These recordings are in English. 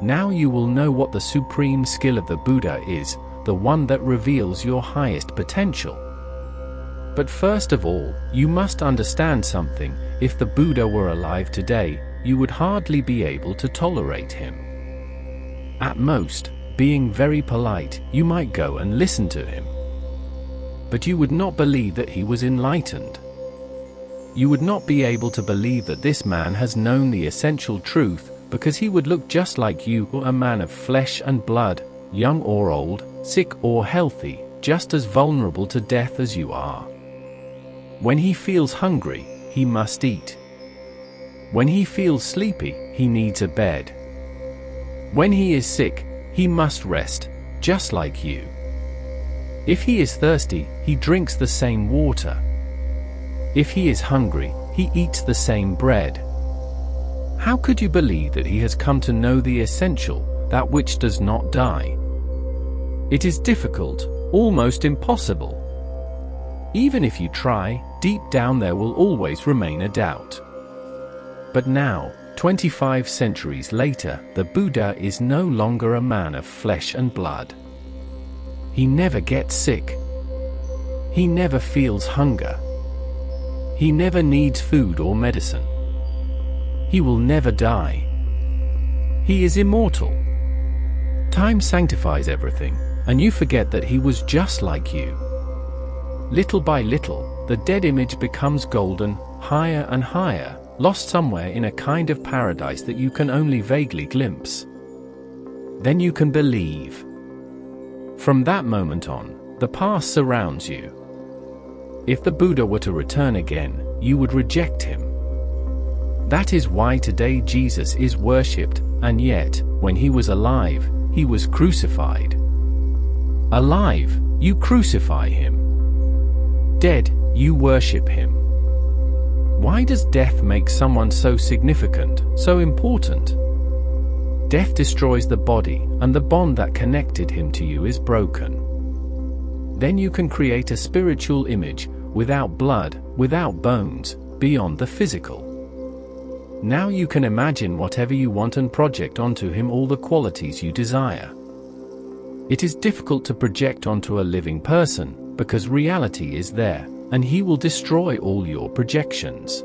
Now you will know what the supreme skill of the Buddha is, the one that reveals your highest potential. But first of all, you must understand something. If the Buddha were alive today, you would hardly be able to tolerate him. At most, being very polite, you might go and listen to him. But you would not believe that he was enlightened. You would not be able to believe that this man has known the essential truth, because he would look just like you, a man of flesh and blood, young or old, sick or healthy, just as vulnerable to death as you are. When he feels hungry, he must eat. When he feels sleepy, he needs a bed. When he is sick, he must rest, just like you. If he is thirsty, he drinks the same water. If he is hungry, he eats the same bread. How could you believe that he has come to know the essential, that which does not die? It is difficult, almost impossible. Even if you try, deep down there will always remain a doubt. But now, 25 centuries later, the Buddha is no longer a man of flesh and blood. He never gets sick. He never feels hunger. He never needs food or medicine. He will never die. He is immortal. Time sanctifies everything, and you forget that he was just like you. Little by little, the dead image becomes golden, higher and higher, lost somewhere in a kind of paradise that you can only vaguely glimpse. Then you can believe. From that moment on, the past surrounds you. If the Buddha were to return again, you would reject him. That is why today Jesus is worshipped, and yet, when he was alive, he was crucified. Alive, you crucify him. Dead, you worship him. Why does death make someone so significant, so important? Death destroys the body, and the bond that connected him to you is broken. Then you can create a spiritual image, without blood, without bones, beyond the physical. Now you can imagine whatever you want and project onto him all the qualities you desire. It is difficult to project onto a living person, because reality is there, and he will destroy all your projections.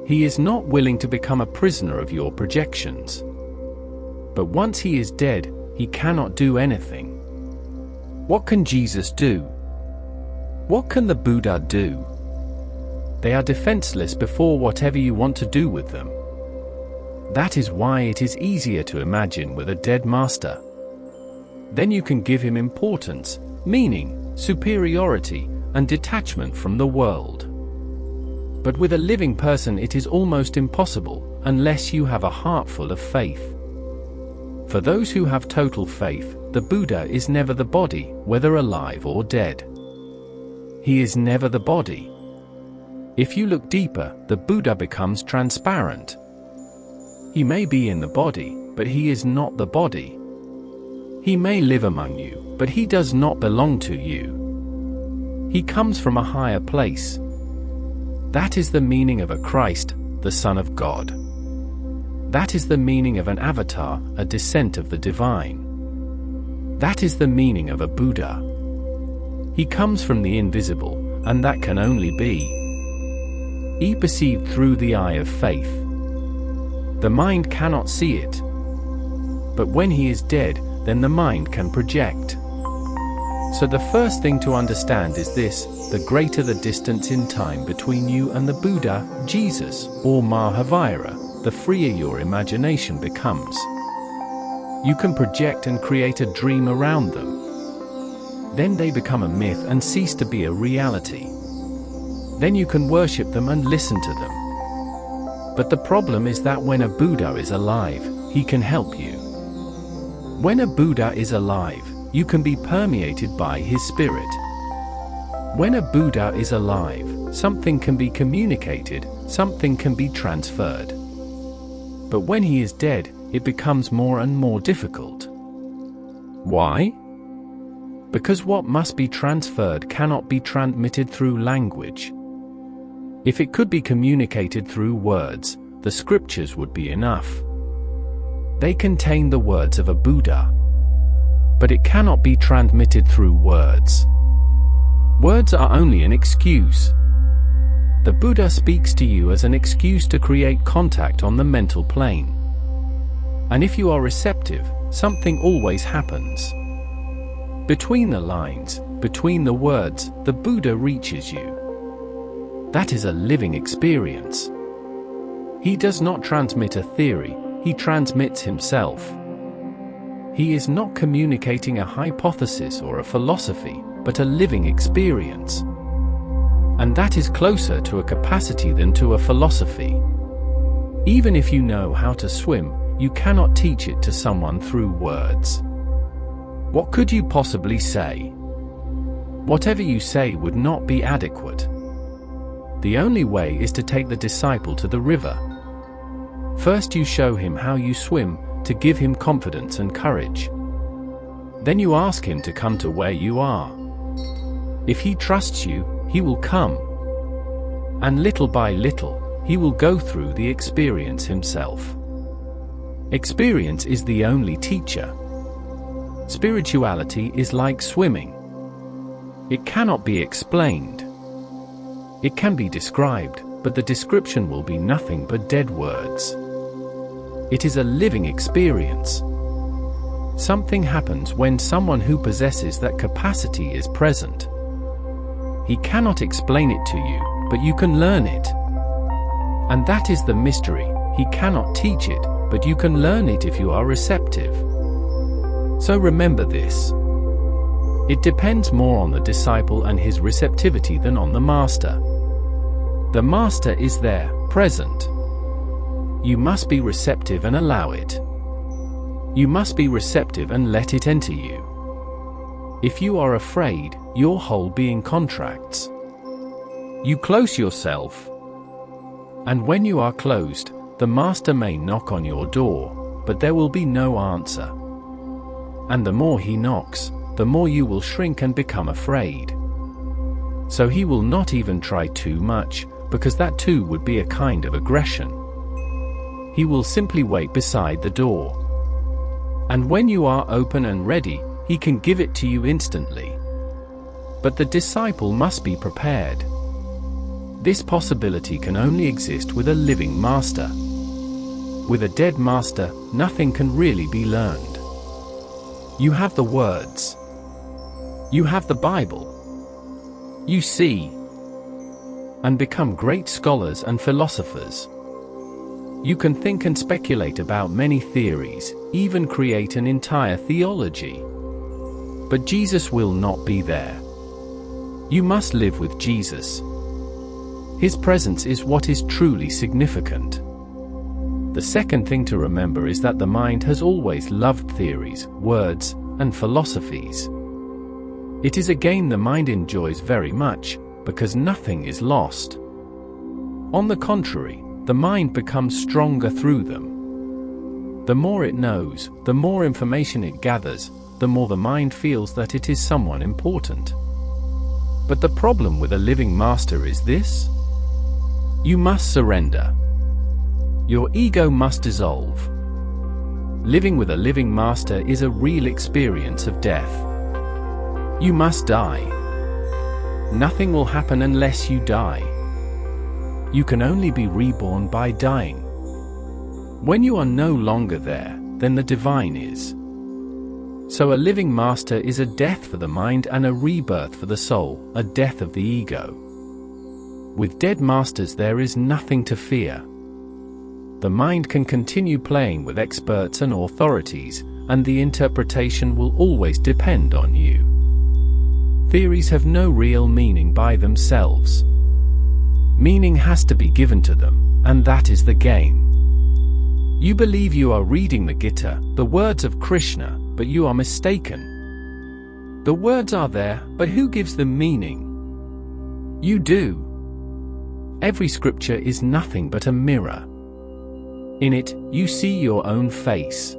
He is not willing to become a prisoner of your projections. But once he is dead, he cannot do anything. What can Jesus do? What can the Buddha do? They are defenseless before whatever you want to do with them. That is why it is easier to imagine with a dead master. Then you can give him importance, meaning, superiority, and detachment from the world. But with a living person it is almost impossible, unless you have a heart full of faith. For those who have total faith, the Buddha is never the body, whether alive or dead. He is never the body. If you look deeper, the Buddha becomes transparent. He may be in the body, but he is not the body. He may live among you, but he does not belong to you. He comes from a higher place. That is the meaning of a Christ, the Son of God. That is the meaning of an avatar, a descent of the divine. That is the meaning of a Buddha. He comes from the invisible, and that can only be perceived through the eye of faith. The mind cannot see it. But when he is dead, then the mind can project. So the first thing to understand is this: the greater the distance in time between you and the Buddha, Jesus, or Mahavira, the freer your imagination becomes. You can project and create a dream around them. Then they become a myth and cease to be a reality. Then you can worship them and listen to them. But the problem is that when a Buddha is alive, he can help you. When a Buddha is alive, you can be permeated by his spirit. When a Buddha is alive, something can be communicated, something can be transferred. But when he is dead, it becomes more and more difficult. Why? Because what must be transferred cannot be transmitted through language. If it could be communicated through words, the scriptures would be enough. They contain the words of a Buddha. But it cannot be transmitted through words. Words are only an excuse. The Buddha speaks to you as an excuse to create contact on the mental plane. And if you are receptive, something always happens. Between the lines, between the words, the Buddha reaches you. That is a living experience. He does not transmit a theory, he transmits himself. He is not communicating a hypothesis or a philosophy, but a living experience. And that is closer to a capacity than to a philosophy. Even if you know how to swim, you cannot teach it to someone through words. What could you possibly say? Whatever you say would not be adequate. The only way is to take the disciple to the river. First you show him how you swim, to give him confidence and courage. Then you ask him to come to where you are. If he trusts you, he will come. And little by little, he will go through the experience himself. Experience is the only teacher. Spirituality is like swimming. It cannot be explained. It can be described, but the description will be nothing but dead words. It is a living experience. Something happens when someone who possesses that capacity is present. He cannot explain it to you, but you can learn it. And that is the mystery. He cannot teach it, but you can learn it if you are receptive. So remember this. It depends more on the disciple and his receptivity than on the master. The master is there, present. You must be receptive and allow it. You must be receptive and let it enter you. If you are afraid, your whole being contracts. You close yourself. And when you are closed, the master may knock on your door, but there will be no answer. And the more he knocks, the more you will shrink and become afraid. So he will not even try too much, because that too would be a kind of aggression. He will simply wait beside the door. And when you are open and ready, he can give it to you instantly. But the disciple must be prepared. This possibility can only exist with a living master. With a dead master, nothing can really be learned. You have the words. You have the Bible. You see and become great scholars and philosophers. You can think and speculate about many theories, even create an entire theology. But Jesus will not be there. You must live with Jesus. His presence is what is truly significant. The second thing to remember is that the mind has always loved theories, words, and philosophies. It is a game the mind enjoys very much, because nothing is lost. On the contrary, the mind becomes stronger through them. The more it knows, the more information it gathers, the more the mind feels that it is someone important. But the problem with a living master is this: you must surrender. Your ego must dissolve. Living with a living master is a real experience of death. You must die. Nothing will happen unless you die. You can only be reborn by dying. When you are no longer there, then the divine is. So a living master is a death for the mind and a rebirth for the soul, a death of the ego. With dead masters there is nothing to fear. The mind can continue playing with experts and authorities, and the interpretation will always depend on you. Theories have no real meaning by themselves. Meaning has to be given to them, and that is the game. You believe you are reading the Gita, the words of Krishna, but you are mistaken. The words are there, but who gives them meaning? You do. Every scripture is nothing but a mirror. In it, you see your own face.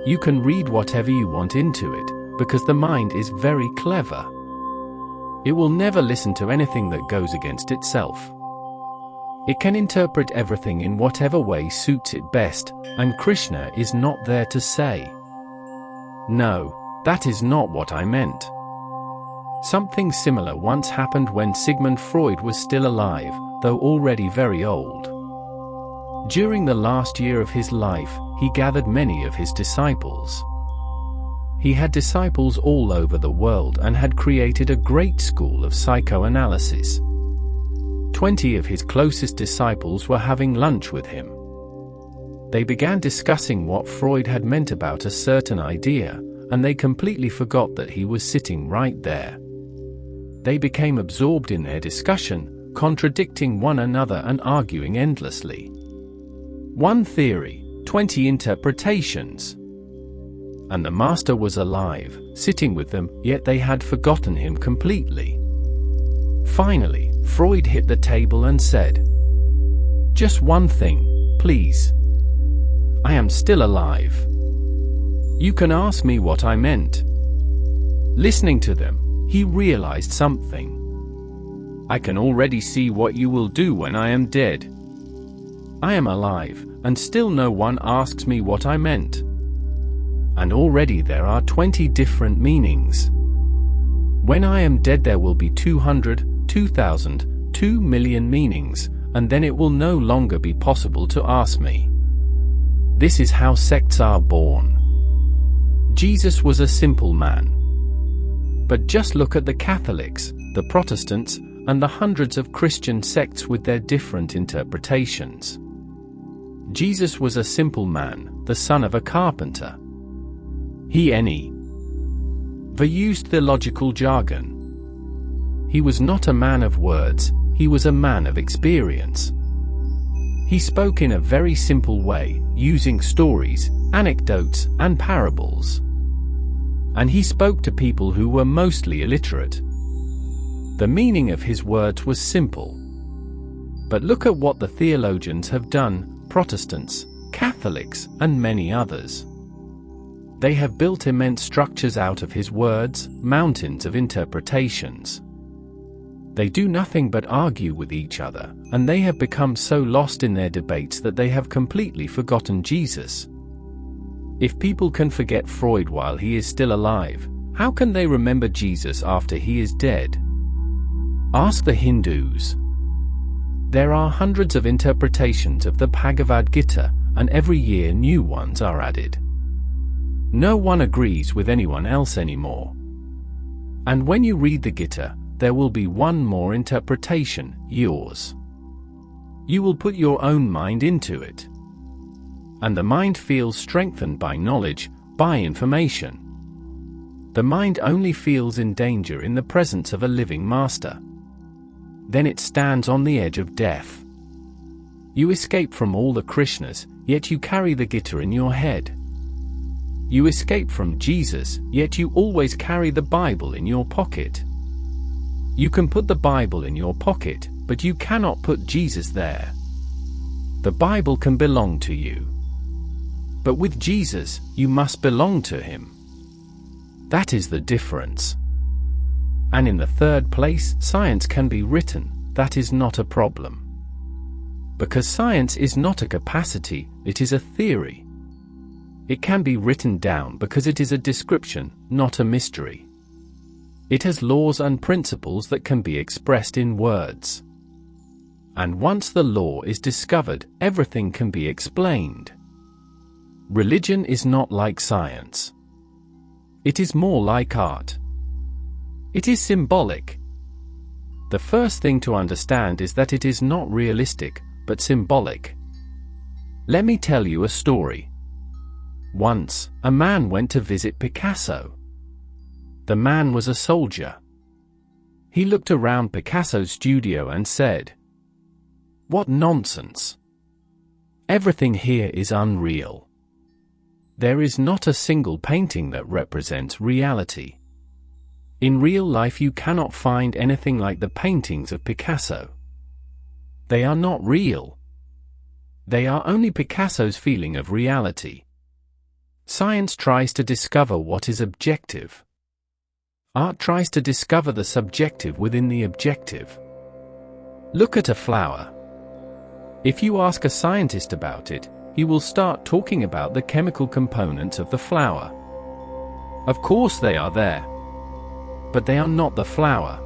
You can read whatever you want into it, because the mind is very clever. It will never listen to anything that goes against itself. It can interpret everything in whatever way suits it best, and Krishna is not there to say, "No, that is not what I meant." Something similar once happened when Sigmund Freud was still alive, though already very old. During the last year of his life, he gathered many of his disciples. He had disciples all over the world and had created a great school of psychoanalysis. 20 of his closest disciples were having lunch with him. They began discussing what Freud had meant about a certain idea, and they completely forgot that he was sitting right there. They became absorbed in their discussion, contradicting one another and arguing endlessly. One theory, 20 interpretations. And the master was alive, sitting with them, yet they had forgotten him completely. Finally, Freud hit the table and said, "Just one thing, please. I am still alive. You can ask me what I meant." Listening to them, he realized something. "I can already see what you will do when I am dead. I am alive, and still no one asks me what I meant. And already there are 20 different meanings. When I am dead there will be 200, 2,000, 2 million meanings, and then it will no longer be possible to ask me." This is how sects are born. Jesus was a simple man. But just look at the Catholics, the Protestants, and the hundreds of Christian sects with their different interpretations. Jesus was a simple man, the son of a carpenter. He never used theological jargon. He was not a man of words, he was a man of experience. He spoke in a very simple way, using stories, anecdotes, and parables. And he spoke to people who were mostly illiterate. The meaning of his words was simple. But look at what the theologians have done, Protestants, Catholics, and many others. They have built immense structures out of his words, mountains of interpretations. They do nothing but argue with each other, and they have become so lost in their debates that they have completely forgotten Jesus. If people can forget Freud while he is still alive, how can they remember Jesus after he is dead? Ask the Hindus. There are hundreds of interpretations of the Bhagavad Gita, and every year new ones are added. No one agrees with anyone else anymore. And when you read the Gita, there will be one more interpretation, yours. You will put your own mind into it. And the mind feels strengthened by knowledge, by information. The mind only feels in danger in the presence of a living master. Then it stands on the edge of death. You escape from all the Krishnas, yet you carry the Gita in your head. You escape from Jesus, yet you always carry the Bible in your pocket. You can put the Bible in your pocket, but you cannot put Jesus there. The Bible can belong to you. But with Jesus, you must belong to him. That is the difference. And in the third place, science can be written, that is not a problem. Because science is not a capacity, it is a theory. It can be written down because it is a description, not a mystery. It has laws and principles that can be expressed in words. And once the law is discovered, everything can be explained. Religion is not like science. It is more like art. It is symbolic. The first thing to understand is that it is not realistic, but symbolic. Let me tell you a story. Once, a man went to visit Picasso. The man was a soldier. He looked around Picasso's studio and said, "What nonsense! Everything here is unreal. There is not a single painting that represents reality. In real life you cannot find anything like the paintings of Picasso. They are not real. They are only Picasso's feeling of reality." Science tries to discover what is objective. Art tries to discover the subjective within the objective. Look at a flower. If you ask a scientist about it, he will start talking about the chemical components of the flower. Of course they are there. But they are not the flower.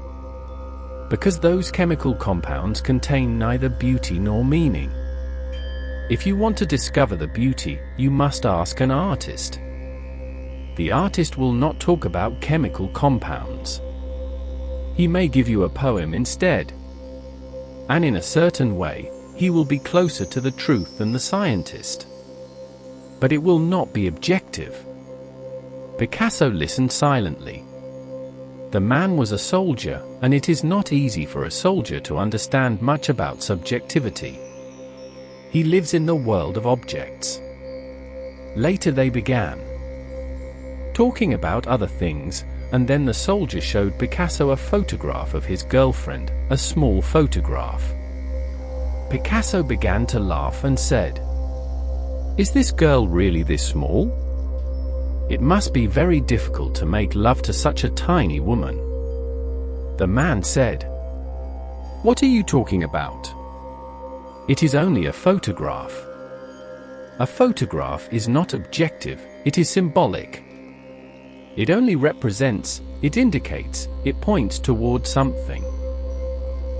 Because those chemical compounds contain neither beauty nor meaning. If you want to discover the beauty, you must ask an artist. The artist will not talk about chemical compounds. He may give you a poem instead. And in a certain way, he will be closer to the truth than the scientist. But it will not be objective. Picasso listened silently. The man was a soldier, and it is not easy for a soldier to understand much about subjectivity. He lives in the world of objects. Later they began talking about other things, and then the soldier showed Picasso a photograph of his girlfriend, a small photograph. Picasso began to laugh and said, "Is this girl really this small? It must be very difficult to make love to such a tiny woman." The man said, "What are you talking about? It is only a photograph." A photograph is not objective, it is symbolic. It only represents, it indicates, it points toward something.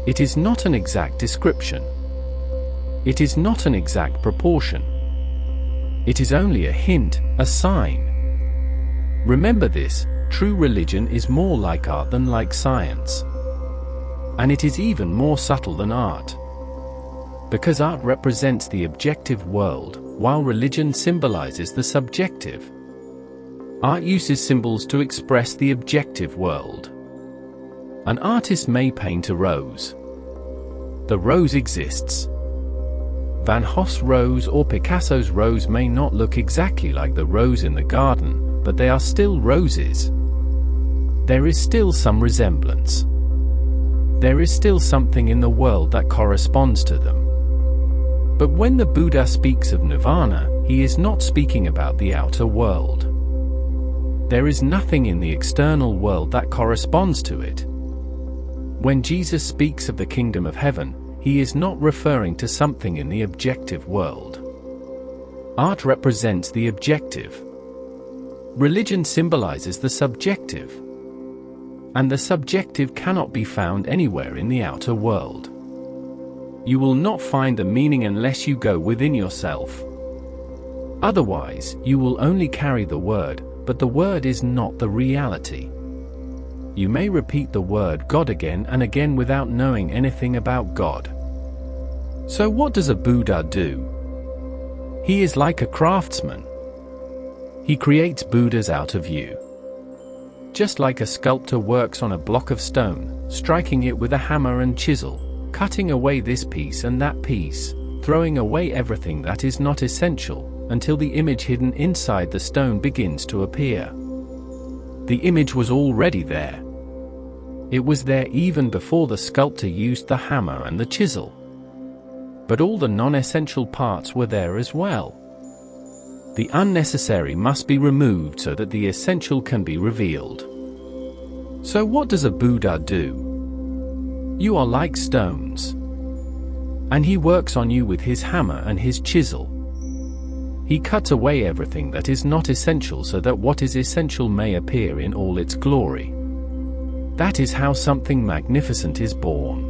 It is not an exact description. It is not an exact proportion. It is only a hint, a sign. Remember this, true religion is more like art than like science. And it is even more subtle than art. Because art represents the objective world, while religion symbolizes the subjective. Art uses symbols to express the objective world. An artist may paint a rose. The rose exists. Van Gogh's rose or Picasso's rose may not look exactly like the rose in the garden, but they are still roses. There is still some resemblance. There is still something in the world that corresponds to them. But when the Buddha speaks of nirvana, he is not speaking about the outer world. There is nothing in the external world that corresponds to it. When Jesus speaks of the kingdom of heaven, he is not referring to something in the objective world. Art represents the objective. Religion symbolizes the subjective. And the subjective cannot be found anywhere in the outer world. You will not find the meaning unless you go within yourself. Otherwise, you will only carry the word, but the word is not the reality. You may repeat the word God again and again without knowing anything about God. So what does a Buddha do? He is like a craftsman. He creates Buddhas out of you. Just like a sculptor works on a block of stone, striking it with a hammer and chisel, cutting away this piece and that piece, throwing away everything that is not essential, until the image hidden inside the stone begins to appear. The image was already there. It was there even before the sculptor used the hammer and the chisel. But all the non-essential parts were there as well. The unnecessary must be removed so that the essential can be revealed. So what does a Buddha do? You are like stones. And he works on you with his hammer and his chisel. He cuts away everything that is not essential so that what is essential may appear in all its glory. That is how something magnificent is born.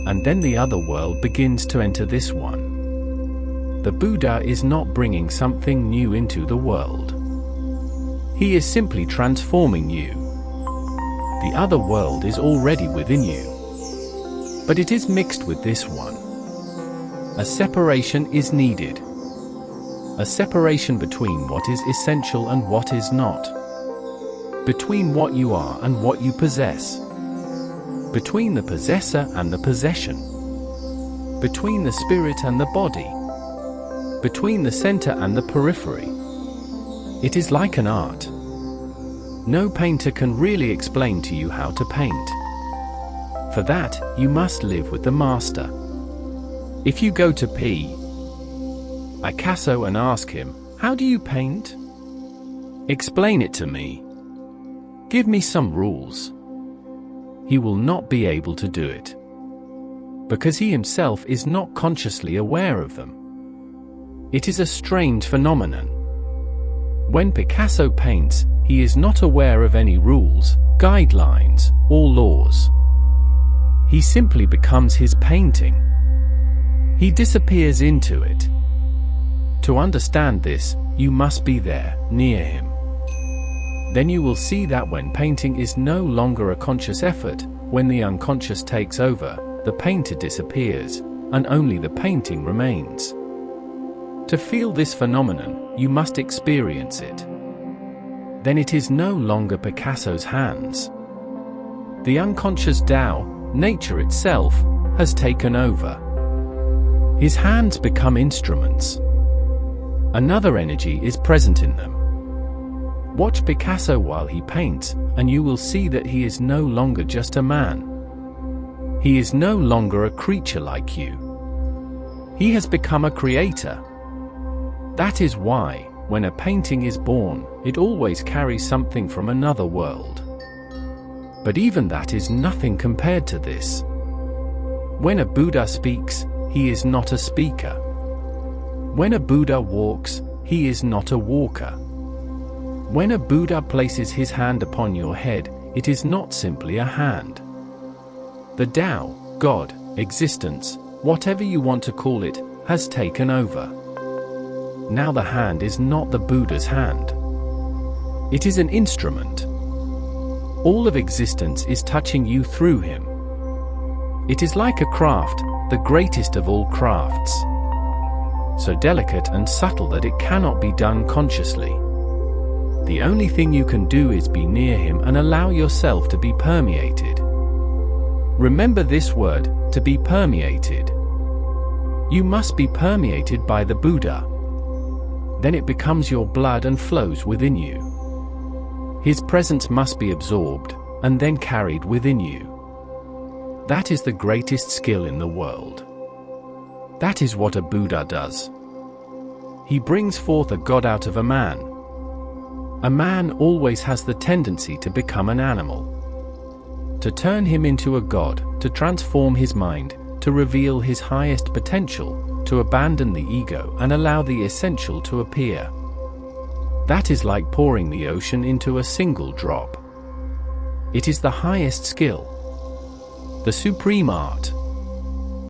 And then the other world begins to enter this one. The Buddha is not bringing something new into the world. He is simply transforming you. The other world is already within you. But it is mixed with this one. A separation is needed. A separation between what is essential and what is not. Between what you are and what you possess. Between the possessor and the possession. Between the spirit and the body. Between the center and the periphery. It is like an art. No painter can really explain to you how to paint. For that, you must live with the master. If you go to Picasso and ask him, "How do you paint? Explain it to me. Give me some rules." He will not be able to do it. because he himself is not consciously aware of them. It is a strange phenomenon. When Picasso paints, he is not aware of any rules, guidelines, or laws. He simply becomes his painting. He disappears into it. To understand this, you must be there, near him. Then you will see that when painting is no longer a conscious effort, when the unconscious takes over, the painter disappears, and only the painting remains. To feel this phenomenon, you must experience it. Then it is no longer Picasso's hands. The unconscious Tao, nature itself, has taken over. His hands become instruments. Another energy is present in them. Watch Picasso while he paints, and you will see that he is no longer just a man. He is no longer a creature like you. He has become a creator. That is why, when a painting is born, it always carries something from another world. But even that is nothing compared to this. When a Buddha speaks, he is not a speaker. When a Buddha walks, he is not a walker. When a Buddha places his hand upon your head, it is not simply a hand. The Tao, God, existence, whatever you want to call it, has taken over. Now the hand is not the Buddha's hand. It is an instrument. All of existence is touching you through him. It is like a craft, the greatest of all crafts. So delicate and subtle that it cannot be done consciously. The only thing you can do is be near him and allow yourself to be permeated. Remember this word, to be permeated. You must be permeated by the Buddha. Then it becomes your blood and flows within you. His presence must be absorbed, and then carried within you. That is the greatest skill in the world. That is what a Buddha does. He brings forth a God out of a man. A man always has the tendency to become an animal. To turn him into a God, to transform his mind, to reveal his highest potential, to abandon the ego and allow the essential to appear. That is like pouring the ocean into a single drop. It is the highest skill. The supreme art.